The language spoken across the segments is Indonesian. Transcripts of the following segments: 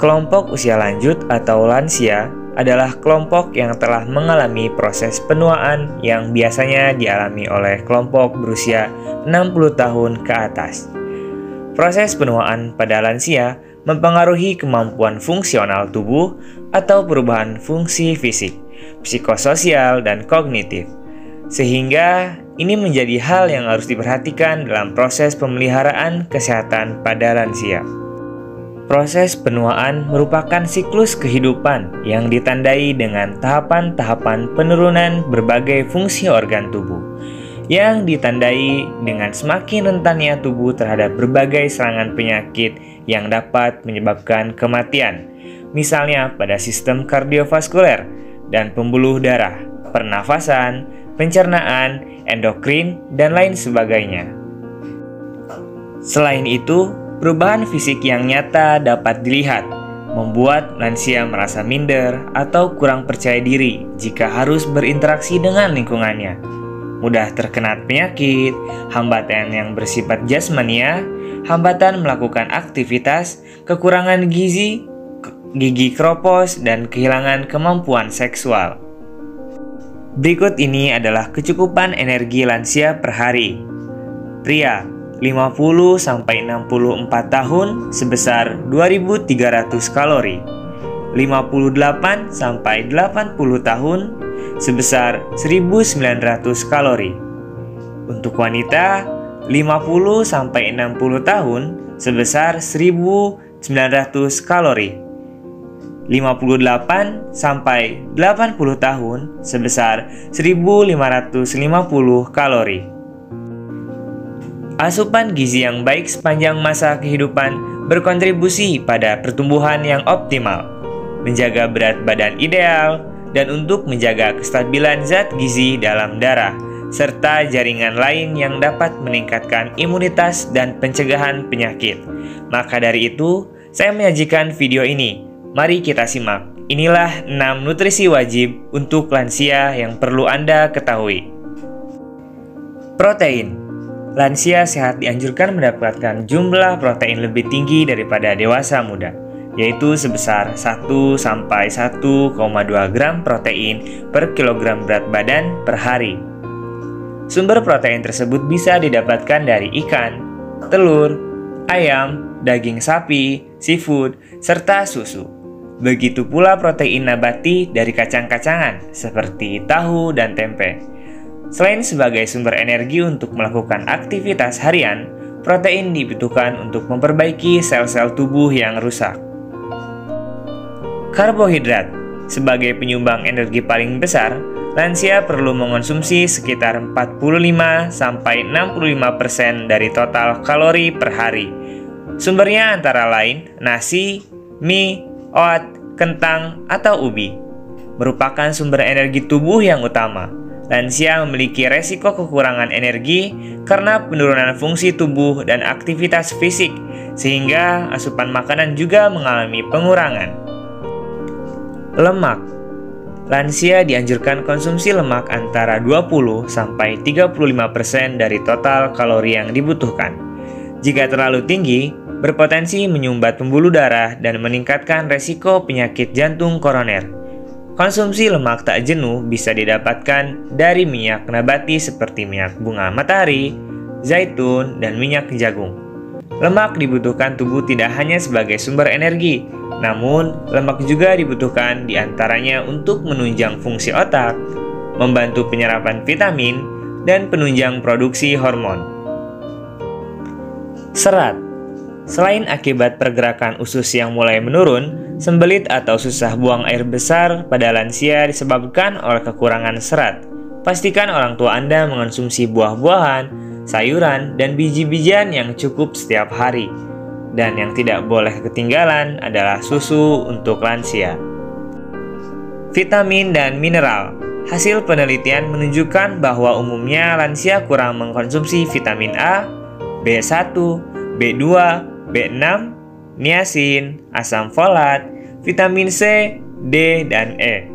Kelompok usia lanjut atau lansia adalah kelompok yang telah mengalami proses penuaan yang biasanya dialami oleh kelompok berusia 60 tahun ke atas. Proses penuaan pada lansia mempengaruhi kemampuan fungsional tubuh atau perubahan fungsi fisik, psikososial, dan kognitif. Sehingga ini menjadi hal yang harus diperhatikan dalam proses pemeliharaan kesehatan pada lansia. Proses penuaan merupakan siklus kehidupan yang ditandai dengan tahapan-tahapan penurunan berbagai fungsi organ tubuh, yang ditandai dengan semakin rentannya tubuh terhadap berbagai serangan penyakit yang dapat menyebabkan kematian, misalnya pada sistem kardiovaskuler dan pembuluh darah, pernafasan, pencernaan, endokrin, dan lain sebagainya. Selain itu, perubahan fisik yang nyata dapat dilihat, membuat lansia merasa minder atau kurang percaya diri jika harus berinteraksi dengan lingkungannya, mudah terkena penyakit, hambatan yang bersifat jasmania, hambatan melakukan aktivitas, kekurangan gizi, gigi kropos, dan kehilangan kemampuan seksual. Berikut ini adalah kecukupan energi lansia per hari. Pria 50-64 tahun sebesar 2.300 kalori. 58-80 tahun sebesar 1.900 kalori. Untuk wanita 50-60 tahun sebesar 1.900 kalori. 58-80 tahun sebesar 1.550 kalori. Asupan gizi yang baik sepanjang masa kehidupan berkontribusi pada pertumbuhan yang optimal, menjaga berat badan ideal, dan untuk menjaga kestabilan zat gizi dalam darah, serta jaringan lain yang dapat meningkatkan imunitas dan pencegahan penyakit. Maka dari itu, saya menyajikan video ini. Mari kita simak. Inilah 6 nutrisi wajib untuk lansia yang perlu Anda ketahui. Protein. Lansia sehat dianjurkan mendapatkan jumlah protein lebih tinggi daripada dewasa muda, yaitu sebesar 1-1,2 gram protein per kilogram berat badan per hari. Sumber protein tersebut bisa didapatkan dari ikan, telur, ayam, daging sapi, seafood, serta susu. Begitu pula protein nabati dari kacang-kacangan seperti tahu dan tempe. Selain sebagai sumber energi untuk melakukan aktivitas harian, protein dibutuhkan untuk memperbaiki sel-sel tubuh yang rusak. Karbohidrat. Sebagai penyumbang energi paling besar, lansia perlu mengonsumsi sekitar 45-65% dari total kalori per hari. Sumbernya antara lain nasi, mie, oat, kentang, atau ubi. Merupakan sumber energi tubuh yang utama. Lansia memiliki resiko kekurangan energi karena penurunan fungsi tubuh dan aktivitas fisik, sehingga asupan makanan juga mengalami pengurangan. Lemak. Lansia dianjurkan konsumsi lemak antara 20-35% dari total kalori yang dibutuhkan. Jika terlalu tinggi, berpotensi menyumbat pembuluh darah dan meningkatkan resiko penyakit jantung koroner. Konsumsi lemak tak jenuh bisa didapatkan dari minyak nabati seperti minyak bunga matahari, zaitun, dan minyak jagung. Lemak dibutuhkan tubuh tidak hanya sebagai sumber energi, namun lemak juga dibutuhkan diantaranya untuk menunjang fungsi otak, membantu penyerapan vitamin, dan penunjang produksi hormon. Serat. Selain akibat pergerakan usus yang mulai menurun, sembelit atau susah buang air besar pada lansia disebabkan oleh kekurangan serat. Pastikan orang tua Anda mengonsumsi buah-buahan, sayuran, dan biji-bijian yang cukup setiap hari. Dan yang tidak boleh ketinggalan adalah susu untuk lansia. Vitamin dan mineral. Hasil penelitian menunjukkan bahwa umumnya lansia kurang mengkonsumsi vitamin A, B1, B2, B6, niacin, asam folat, vitamin C, D, dan E.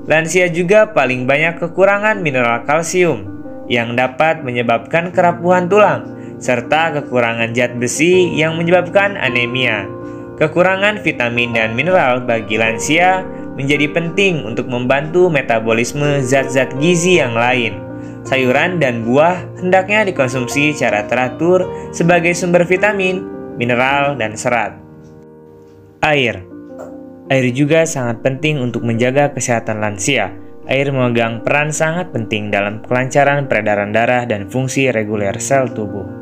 Lansia juga paling banyak kekurangan mineral kalsium yang dapat menyebabkan kerapuhan tulang, serta kekurangan zat besi yang menyebabkan anemia. Kekurangan vitamin dan mineral bagi lansia menjadi penting untuk membantu metabolisme zat-zat gizi yang lain. Sayuran dan buah hendaknya dikonsumsi secara teratur sebagai sumber vitamin, mineral, dan serat. Air. Air juga sangat penting untuk menjaga kesehatan lansia. Air memegang peran sangat penting dalam kelancaran peredaran darah dan fungsi reguler sel tubuh.